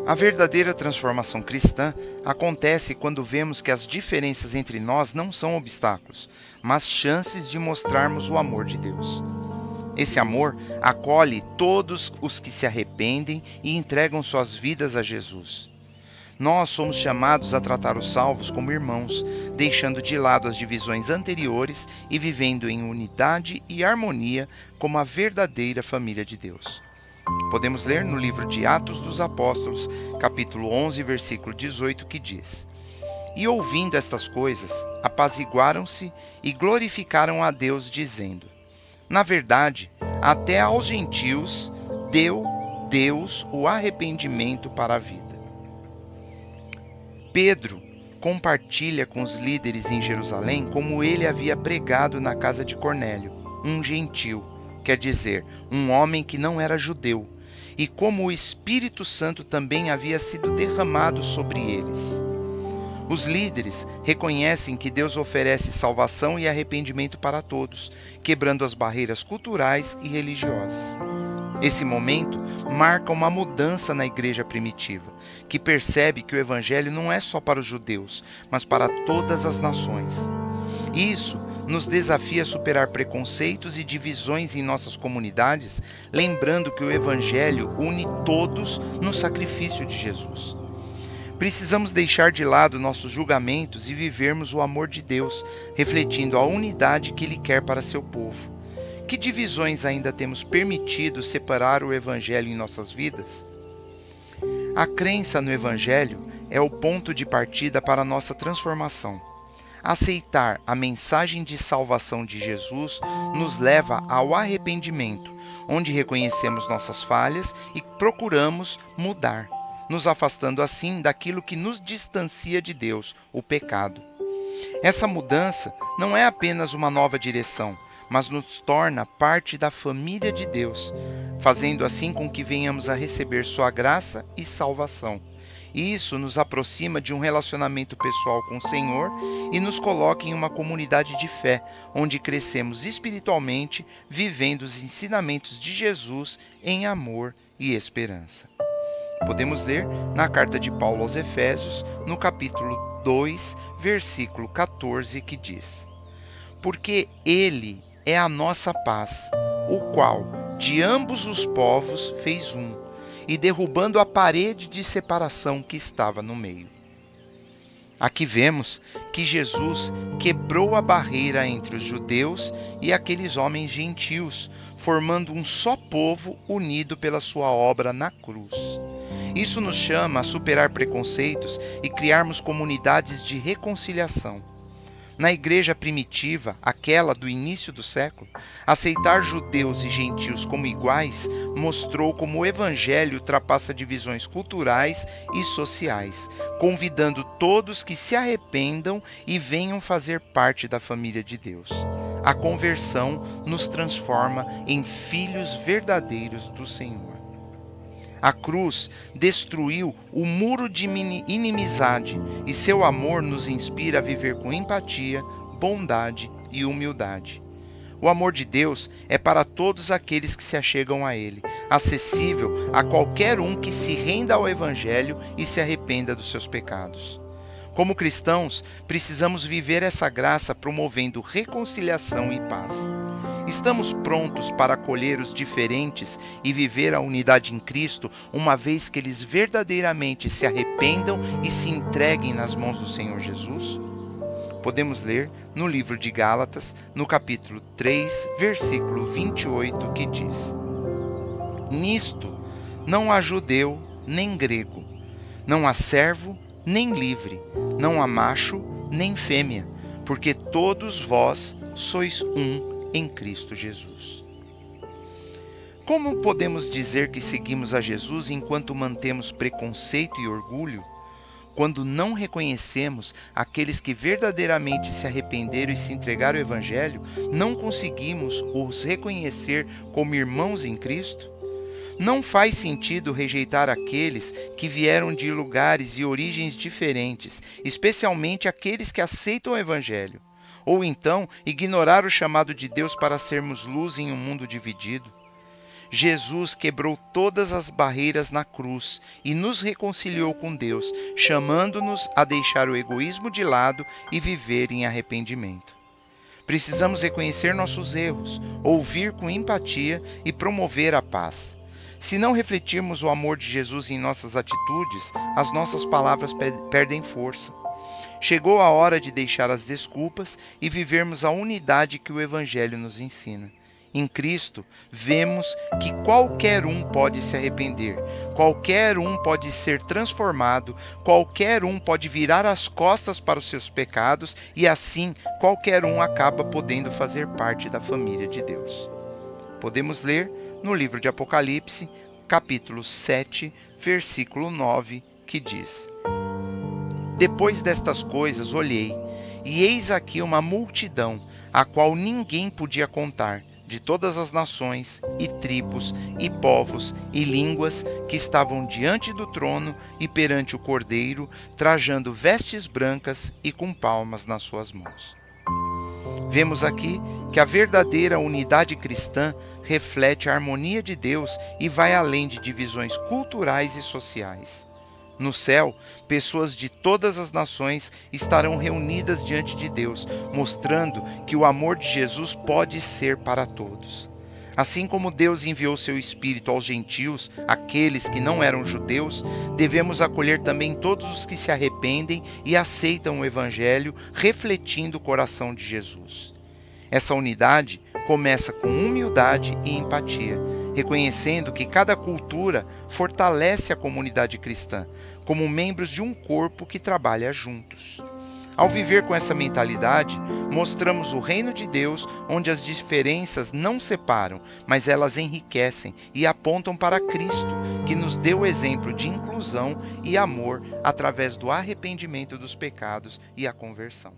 A verdadeira transformação cristã acontece quando vemos que as diferenças entre nós não são obstáculos, mas chances de mostrarmos o amor de Deus. Esse amor acolhe todos os que se arrependem e entregam suas vidas a Jesus. Nós somos chamados a tratar os salvos como irmãos, deixando de lado as divisões anteriores e vivendo em unidade e harmonia como a verdadeira família de Deus. Podemos ler no livro de Atos dos Apóstolos, capítulo 11, versículo 18, que diz: E ouvindo estas coisas, apaziguaram-se e glorificaram a Deus, dizendo: Na verdade, até aos gentios deu Deus o arrependimento para a vida. Pedro compartilha com os líderes em Jerusalém como ele havia pregado na casa de Cornélio, um gentil, quer dizer, um homem que não era judeu, e como o Espírito Santo também havia sido derramado sobre eles. Os líderes reconhecem que Deus oferece salvação e arrependimento para todos, quebrando as barreiras culturais e religiosas. Esse momento marca uma mudança na igreja primitiva, que percebe que o evangelho não é só para os judeus, mas para todas as nações. Isso nos desafia a superar preconceitos e divisões em nossas comunidades, lembrando que o evangelho une todos no sacrifício de Jesus. Precisamos deixar de lado nossos julgamentos e vivermos o amor de Deus, refletindo a unidade que Ele quer para seu povo. Que divisões ainda temos permitido separar o Evangelho em nossas vidas? A crença no Evangelho é o ponto de partida para a nossa transformação. Aceitar a mensagem de salvação de Jesus nos leva ao arrependimento, onde reconhecemos nossas falhas e procuramos mudar, nos afastando assim daquilo que nos distancia de Deus, o pecado. Essa mudança não é apenas uma nova direção, mas nos torna parte da família de Deus, fazendo assim com que venhamos a receber sua graça e salvação. E isso nos aproxima de um relacionamento pessoal com o Senhor e nos coloca em uma comunidade de fé, onde crescemos espiritualmente, vivendo os ensinamentos de Jesus em amor e esperança. Podemos ler na carta de Paulo aos Efésios, no capítulo 2, versículo 14, que diz: Porque Ele é a nossa paz, o qual de ambos os povos fez um, e derrubando a parede de separação que estava no meio. Aqui vemos que Jesus quebrou a barreira entre os judeus e aqueles homens gentios, formando um só povo unido pela sua obra na cruz. Isso nos chama a superar preconceitos e criarmos comunidades de reconciliação. Na igreja primitiva, aquela do início do século, aceitar judeus e gentios como iguais mostrou como o evangelho ultrapassa divisões culturais e sociais, convidando todos que se arrependam e venham fazer parte da família de Deus. A conversão nos transforma em filhos verdadeiros do Senhor. A cruz destruiu o muro de inimizade e seu amor nos inspira a viver com empatia, bondade e humildade. O amor de Deus é para todos aqueles que se achegam a Ele, acessível a qualquer um que se renda ao Evangelho e se arrependa dos seus pecados. Como cristãos, precisamos viver essa graça promovendo reconciliação e paz. Estamos prontos para acolher os diferentes e viver a unidade em Cristo, uma vez que eles verdadeiramente se arrependam e se entreguem nas mãos do Senhor Jesus? Podemos ler no livro de Gálatas, no capítulo 3, versículo 28, que diz: Nisto não há judeu nem grego, não há servo nem livre, não há macho nem fêmea, porque todos vós sois um em Cristo Jesus. Como podemos dizer que seguimos a Jesus enquanto mantemos preconceito e orgulho, quando não reconhecemos aqueles que verdadeiramente se arrependeram e se entregaram ao Evangelho, não conseguimos os reconhecer como irmãos em Cristo? Não faz sentido rejeitar aqueles que vieram de lugares e origens diferentes, especialmente aqueles que aceitam o Evangelho. Ou então ignorar o chamado de Deus para sermos luz em um mundo dividido. Jesus quebrou todas as barreiras na cruz e nos reconciliou com Deus, chamando-nos a deixar o egoísmo de lado e viver em arrependimento. Precisamos reconhecer nossos erros, ouvir com empatia e promover a paz. Se não refletirmos o amor de Jesus em nossas atitudes, as nossas palavras perdem força. Chegou a hora de deixar as desculpas e vivermos a unidade que o Evangelho nos ensina. Em Cristo, vemos que qualquer um pode se arrepender, qualquer um pode ser transformado, qualquer um pode virar as costas para os seus pecados e assim qualquer um acaba podendo fazer parte da família de Deus. Podemos ler no livro de Apocalipse, capítulo 7, versículo 9, que diz: Depois destas coisas olhei, e eis aqui uma multidão, a qual ninguém podia contar, de todas as nações, e tribos, e povos, e línguas, que estavam diante do trono e perante o Cordeiro, trajando vestes brancas e com palmas nas suas mãos. Vemos aqui que a verdadeira unidade cristã reflete a harmonia de Deus e vai além de divisões culturais e sociais. No céu, pessoas de todas as nações estarão reunidas diante de Deus, mostrando que o amor de Jesus pode ser para todos. Assim como Deus enviou seu Espírito aos gentios, aqueles que não eram judeus, devemos acolher também todos os que se arrependem e aceitam o Evangelho, refletindo o coração de Jesus. Essa unidade começa com humildade e empatia, reconhecendo que cada cultura fortalece a comunidade cristã, como membros de um corpo que trabalha juntos. Ao viver com essa mentalidade, mostramos o reino de Deus, onde as diferenças não separam, mas elas enriquecem e apontam para Cristo, que nos deu o exemplo de inclusão e amor através do arrependimento dos pecados e a conversão.